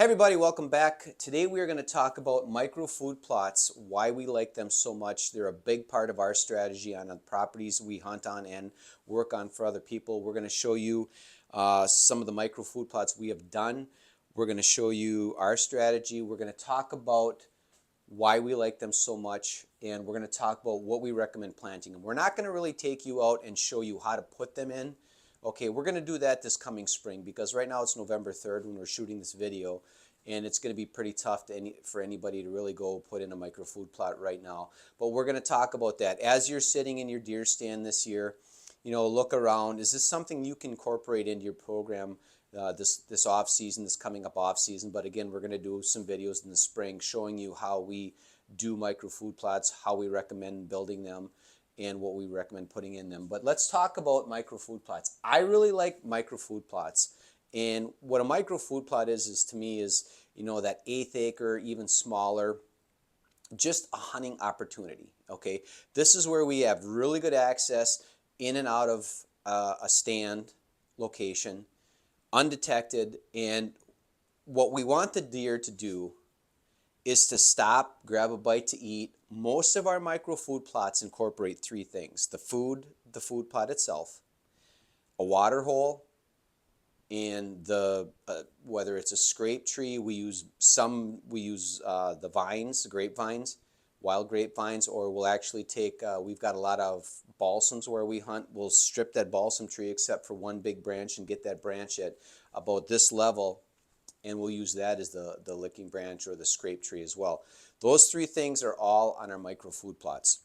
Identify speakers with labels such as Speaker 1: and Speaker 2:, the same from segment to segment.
Speaker 1: Hey everybody, welcome back. Today we are going to talk about micro food plots, why we like them so much. They're a big part of our strategy on the properties we hunt on and work on for other people. We're going to show you some of the micro food plots we have done. We're going to show you our strategy. We're going to talk about why we like them so much, and we're going to talk about what we recommend planting them. We're not going to really take you out and show you how to put them in. Okay, we're going to do that this coming spring because right now it's November 3rd when we're shooting this video, and it's going to be pretty tough for anybody to really go put in a micro food plot right now. But we're going to talk about that. As you're sitting in your deer stand this year, look around. Is this something you can incorporate into your program this off season, this coming up off season? But again, we're going to do some videos in the spring showing you how we do micro food plots, how we recommend building them, and what we recommend putting in them. But let's talk about micro food plots. I really like micro food plots. And what a micro food plot is to me is, that eighth acre, even smaller, just a hunting opportunity. Okay, this is where we have really good access in and out of a stand location, undetected. And what we want the deer to do is to stop, grab a bite to eat. Most of our micro food plots incorporate three things: the food plot itself, a water hole, and whether it's a scrape tree, we use the vines, the grapevines, wild grapevines, or we'll actually take, we've got a lot of balsams where we hunt. We'll strip that balsam tree except for one big branch and get that branch at about this level, and we'll use that as the licking branch or the scrape tree as well. Those three things are all on our micro food plots.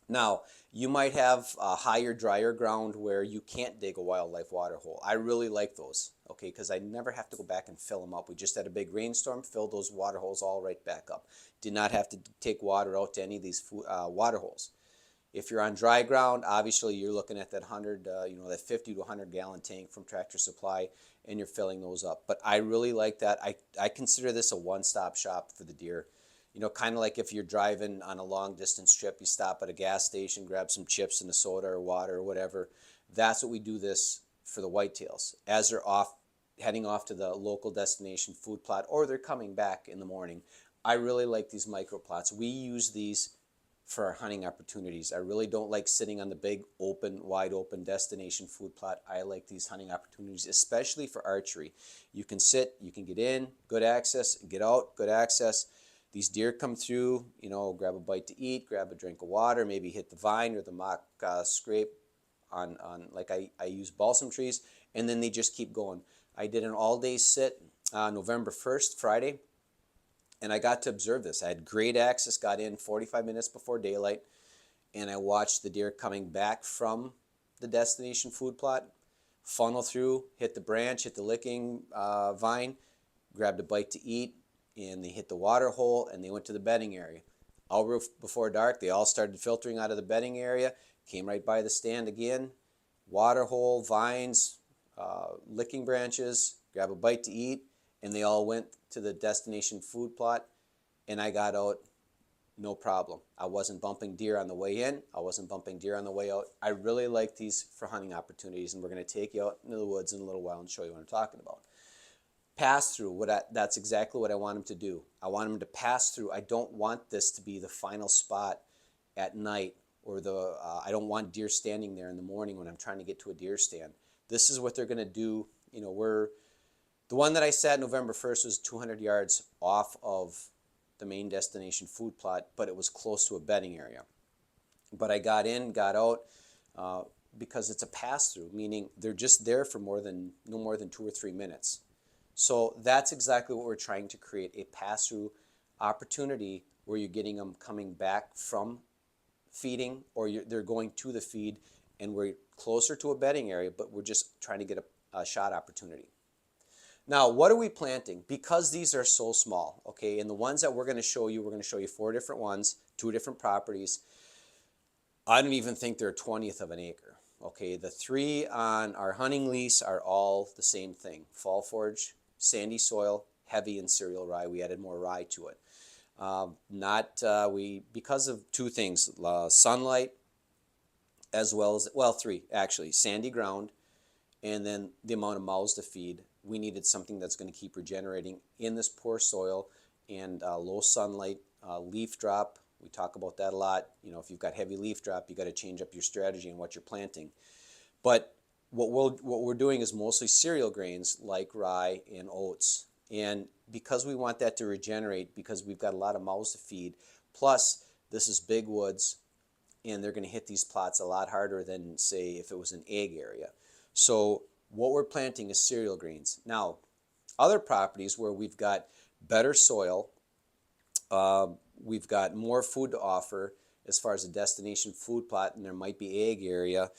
Speaker 1: Now, you might have a higher, drier ground where you can't dig a wildlife water hole. I really like those, okay, because I never have to go back and fill them up. We just had a big rainstorm, filled those water holes all right back up. Did not have to take water out to any of these water holes. If you're on dry ground, obviously you're looking at that that 50 to 100 gallon tank from Tractor Supply, and you're filling those up. But I really like that. I consider this a one-stop shop for the deer. Kind of like if you're driving on a long distance trip, you stop at a gas station, grab some chips and a soda or water or whatever. That's what we do this for the whitetails. As they're heading off to the local destination food plot, or they're coming back in the morning. I really like these micro plots. We use these for our hunting opportunities. I really don't like sitting on the big wide open destination food plot. I like these hunting opportunities, especially for archery. You can sit, you can get in, good access, get out, good access. These deer come through, grab a bite to eat, grab a drink of water, maybe hit the vine or the mock scrape on like I use balsam trees, and then they just keep going. I did an all-day sit November 1st, Friday, and I got to observe this. I had great access, got in 45 minutes before daylight, and I watched the deer coming back from the destination food plot, funnel through, hit the branch, hit the licking vine, grabbed a bite to eat, and they hit the water hole, and they went to the bedding area. All before dark, they all started filtering out of the bedding area, came right by the stand again, water hole, vines, licking branches, grab a bite to eat, and they all went to the destination food plot, and I got out no problem. I wasn't bumping deer on the way in. I wasn't bumping deer on the way out. I really like these for hunting opportunities, and we're going to take you out into the woods in a little while and show you what I'm talking about. Pass through, that's exactly what I want them to do. I want them to pass through. I don't want this to be the final spot at night, or I don't want deer standing there in the morning when I'm trying to get to a deer stand. This is what they're going to do. The one that I sat November 1st was 200 yards off of the main destination food plot, but it was close to a bedding area. But I got in, got out, because it's a pass through, meaning they're just there for no more than 2 or 3 minutes. So that's exactly what we're trying to create, a pass-through opportunity where you're getting them coming back from feeding, or they're going to the feed, and we're closer to a bedding area, but we're just trying to get a shot opportunity. Now, what are we planting? Because these are so small, okay, and the ones that we're going to show you 4 different ones, 2 different properties. I don't even think they're a 20th of an acre. Okay, the 3 on our hunting lease are all the same thing: Fall Forge, sandy soil, heavy in cereal rye. We added more rye to it. Because of 2 things: sunlight, as well as, well, 3 actually: sandy ground, and then the amount of mouths to feed. we needed something that's going to keep regenerating in this poor soil and low sunlight. Leaf drop, we talk about that a lot. You know, if you've got heavy leaf drop, you got to change up your strategy and what you're planting. But what we're doing is mostly cereal grains like rye and oats. And because we want that to regenerate, because we've got a lot of mouths to feed, plus this is big woods, and they're going to hit these plots a lot harder than, say, if it was an ag area. So what we're planting is cereal grains. Now, other properties where we've got better soil, we've got more food to offer as far as a destination food plot, and there might be ag area,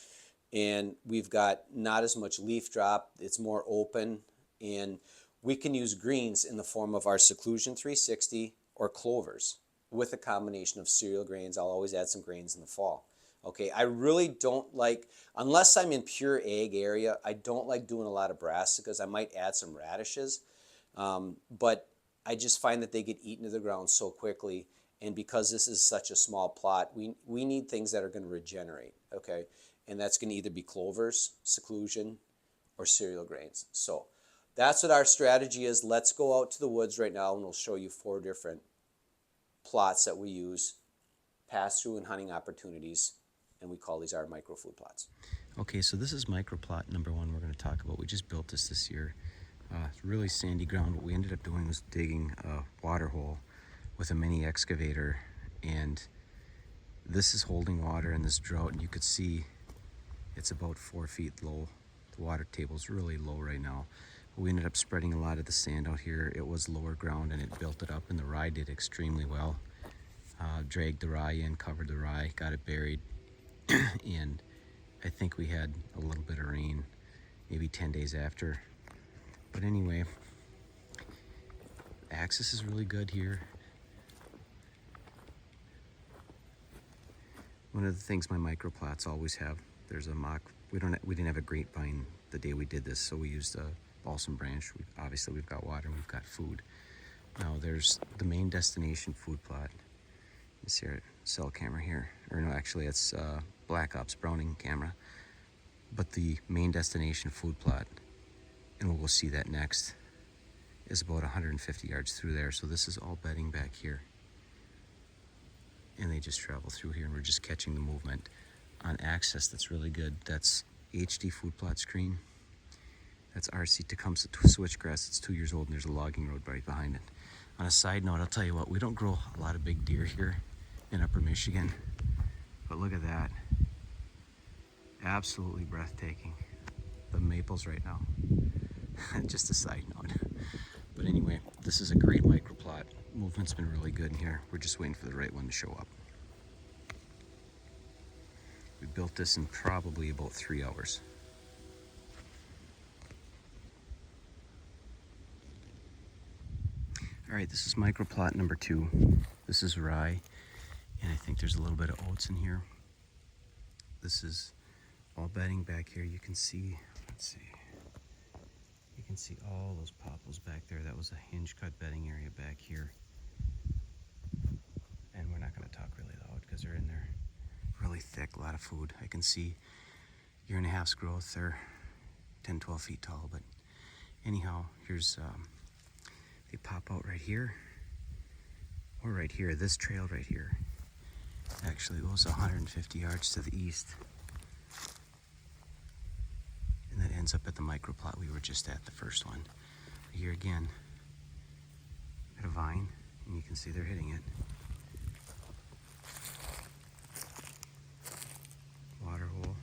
Speaker 1: and we've got not as much leaf drop, it's more open, and we can use greens in the form of our Seclusion 360 or clovers with a combination of cereal grains. I'll always add some grains in the fall. Okay, I really don't like, unless I'm in pure ag area, I don't like doing a lot of brassicas. I might add some radishes, but I just find that they get eaten to the ground so quickly, and because this is such a small plot, we need things that are going to regenerate, okay? And that's going to either be clovers, seclusion, or cereal grains. So that's what our strategy is. Let's go out to the woods right now, and we'll show you 4 different plots that we use, pass-through and hunting opportunities, and we call these our microfood plots.
Speaker 2: Okay, so this is microplot number 1 we're going to talk about. We just built this year. It's really sandy ground. What we ended up doing was digging a water hole with a mini excavator, and this is holding water in this drought, and you could see it's about 4 feet low. The water table's really low right now. We ended up spreading a lot of the sand out here. It was lower ground and it built it up, and the rye did extremely well. Dragged the rye in, covered the rye, got it buried, and I think we had a little bit of rain maybe 10 days after. But anyway, access is really good here. One of the things my microplots always have, there's a mock, we didn't have a grapevine the day we did this, so we used a balsam branch. Obviously we've got water and we've got food. Now there's the main destination food plot. You see our cell camera here, or no, actually it's Black Ops Browning camera. But the main destination food plot, and we'll see that next, is about 150 yards through there. So this is all bedding back here. And they just travel through here, and we're just catching the movement on access. That's really good. That's HD food plot screen. That's RC Tecumseh switchgrass. It's 2 years old, and there's a logging road right behind it. On a side note, I'll tell you what, we don't grow a lot of big deer here in Upper Michigan, but look at that. Absolutely breathtaking. The maples right now. Just a side note. But anyway, this is a great microplot. Movement's been really good in here. We're just waiting for the right one to show up. We built this in probably about 3 hours. All right, this is microplot number 2. This is rye, and I think there's a little bit of oats in here. This is all bedding back here. You can see, let's see. You can see all those popples back there. That was a hinge cut bedding area back here. And we're not going to talk really loud because they're in there. Really thick, a lot of food. I can see 1.5 years growth. They're 10, 12 feet tall. But anyhow, here's, they pop out right here. Or right here, this trail right here. Actually goes 150 yards to the east. And that ends up at the microplot we were just at, the first one. Here again, at a vine, and you can see they're hitting it. Water hole.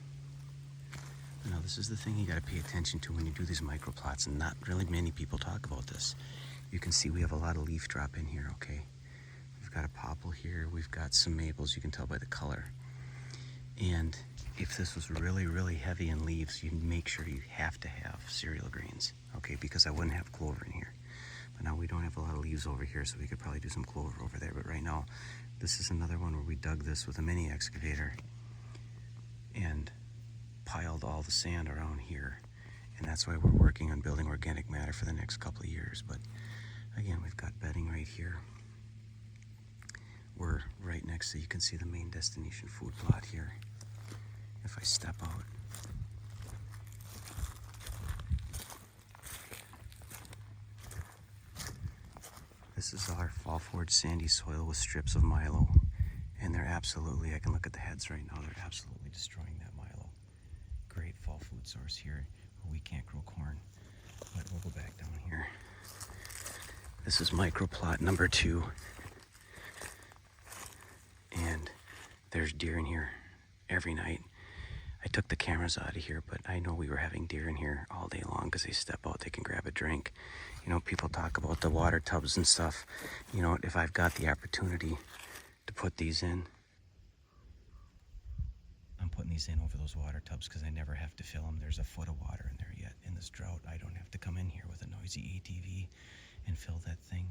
Speaker 2: Now this is the thing you got to pay attention to when you do these microplots, and not really many people talk about this. You can see we have a lot of leaf drop in here, okay? We've got a popple here, we've got some maples, you can tell by the color. And if this was really, really heavy in leaves, you'd make sure you have to have cereal grains, okay? Because I wouldn't have clover in here. But now we don't have a lot of leaves over here, so we could probably do some clover over there. But right now, this is another one where we dug this with a mini excavator and piled all the sand around here. And that's why we're working on building organic matter for the next couple of years. But again, we've got bedding right here. We're right next to, you can see the main destination food plot here. If I step out, This is our fall forage sandy soil with strips of milo. And they're absolutely, I can look at the heads right now, they're absolutely destroying that milo. Great fall food source here where we can't grow corn. But we'll go back down here. This is microplot number 2. And there's deer in here every night. I took the cameras out of here, but I know we were having deer in here all day long because they step out, they can grab a drink. You know, people talk about the water tubs and stuff. You know, if I've got the opportunity to put these in, I'm putting these in over those water tubs because I never have to fill them. There's a foot of water in there yet. In this drought, I don't have to come in here with a noisy ATV and fill that thing.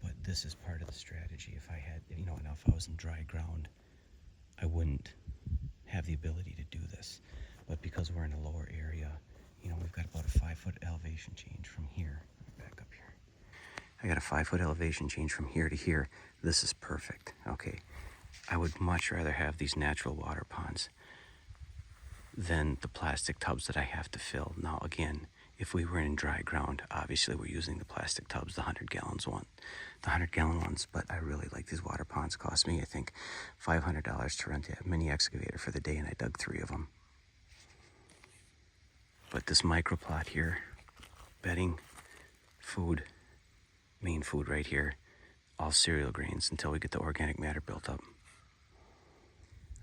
Speaker 2: But this is part of the strategy. If I had, you know, now if I was in dry ground, I wouldn't have the ability to do this. But because we're in a lower area, you know, we've got about a 5-foot elevation change from here. Let me back up here. I got a 5-foot elevation change from here to here. This is perfect. Okay. I would much rather have these natural water ponds than the plastic tubs that I have to fill. Now, again, if we were in dry ground, obviously we're using the plastic tubs, the 100-gallon ones, but I really like these water ponds. Cost me, I think, $500 to rent a mini excavator for the day, and I dug 3 of them. But this microplot here, bedding, food, main food right here, all cereal grains until we get the organic matter built up.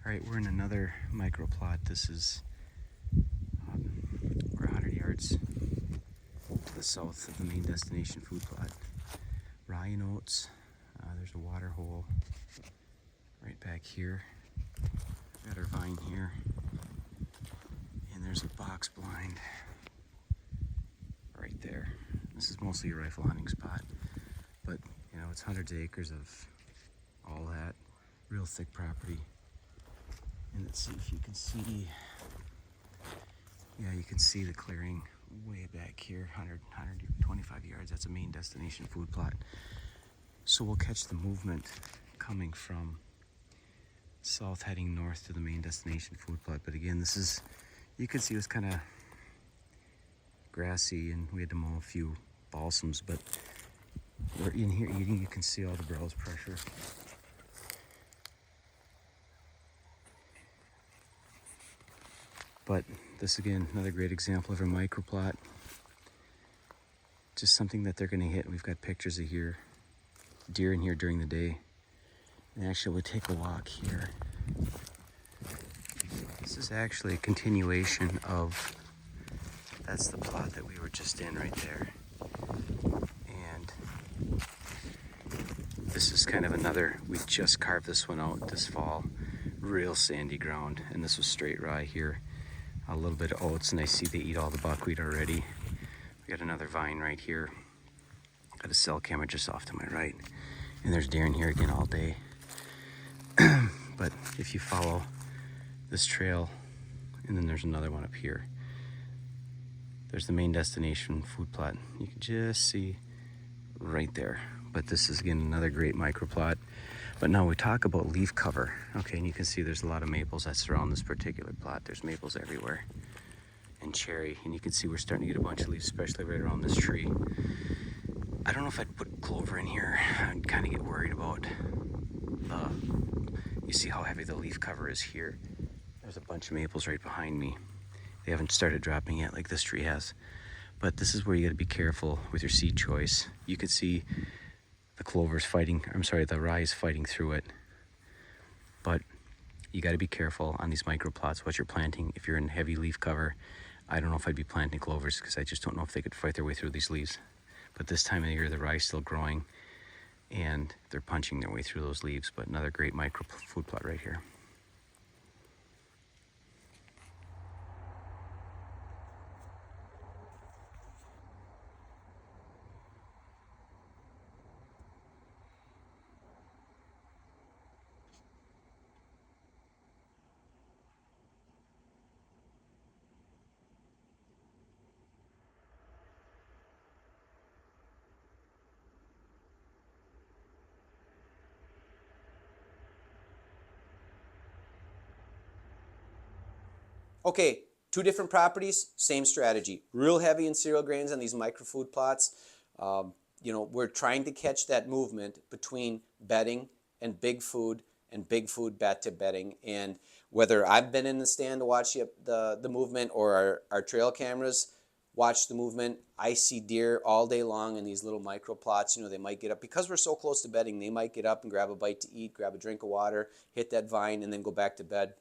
Speaker 2: All right, we're in another microplot. This is, we're 100 yards to the south of the main destination food plot. Rye and oats. There's a water hole right back here. Got our vine here. And there's a box blind right there. This is mostly a rifle hunting spot. But, you know, it's hundreds of acres of all that. Real thick property. And let's see if you can see. Yeah, you can see the clearing way back here, 125 yards. That's a main destination food plot. So we'll catch the movement coming from south heading north to the main destination food plot. But again, this is, you can see it was kind of grassy and we had to mow a few balsams, but we're in here eating. You can see all the browse pressure. But this, again, another great example of a microplot. Just something that they're going to hit. We've got pictures of deer in here during the day. And actually, we'll take a walk here. This is actually a continuation of, that's the plot that we were just in right there. And this is kind of another, we just carved this one out this fall. Real sandy ground. And this was straight rye here. A little bit of oats, and I see they eat all the buckwheat already. We got another vine right here. Got a cell camera just off to my right. And there's deer in here again all day. But if you follow this trail, and then there's another one up here. There's the main destination food plot. You can just see right there. But this is, again, another great microplot. But now we talk about leaf cover. Okay, and you can see there's a lot of maples that surround this particular plot. There's maples everywhere. And cherry. And you can see we're starting to get a bunch of leaves, especially right around this tree. I don't know if I'd put clover in here. I'd kind of get worried about you see how heavy the leaf cover is here. There's a bunch of maples right behind me. They haven't started dropping yet like this tree has. But this is where you got to be careful with your seed choice. You could see the clover's fighting, the rye is fighting through it. But you got to be careful on these microplots what you're planting. If you're in heavy leaf cover, I don't know if I'd be planting clovers because I just don't know if they could fight their way through these leaves. But this time of the year, the rye's still growing and they're punching their way through those leaves. But another great micro food plot right here.
Speaker 1: Okay, 2 different properties, same strategy. Real heavy in cereal grains on these microfood plots. we're trying to catch that movement between betting and big food bet to betting. And whether I've been in the stand to watch the movement or our trail cameras watch the movement, I see deer all day long in these little micro plots. They might get up because we're so close to bedding. They might get up and grab a bite to eat, grab a drink of water, hit that vine, and then go back to bed.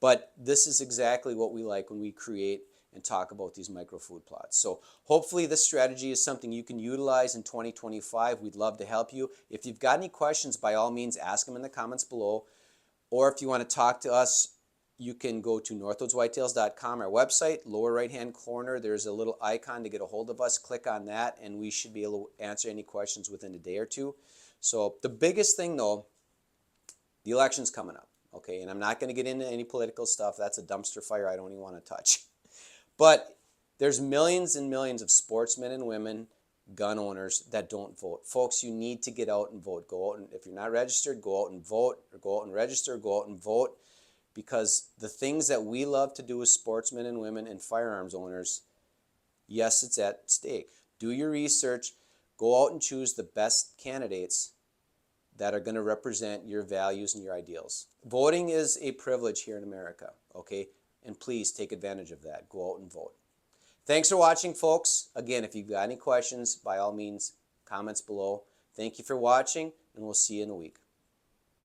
Speaker 1: But this is exactly what we like when we create and talk about these micro food plots. So hopefully this strategy is something you can utilize in 2025. We'd love to help you. If you've got any questions, by all means, ask them in the comments below. Or if you want to talk to us, you can go to northwoodswhitetails.com, our website. Lower right-hand corner, there's a little icon to get a hold of us. Click on that, and we should be able to answer any questions within a day or two. So the biggest thing, though, the election's coming up, okay? And I'm not going to get into any political stuff. That's a dumpster fire I don't even want to touch. But there's millions and millions of sportsmen and women, gun owners that don't vote. Folks, you need to get out and vote. Go out, and if you're not registered, go out and vote, or go out and register, go out and vote, because the things that we love to do as sportsmen and women and firearms owners, yes, it's at stake. Do your research. Go out and choose the best candidates that are going to represent your values and your ideals. Voting is a privilege here in America, okay? And please take advantage of that. Go out and vote. Thanks for watching, folks. Again, if you've got any questions, by all means, comments below. Thank you for watching, and we'll see you in a week.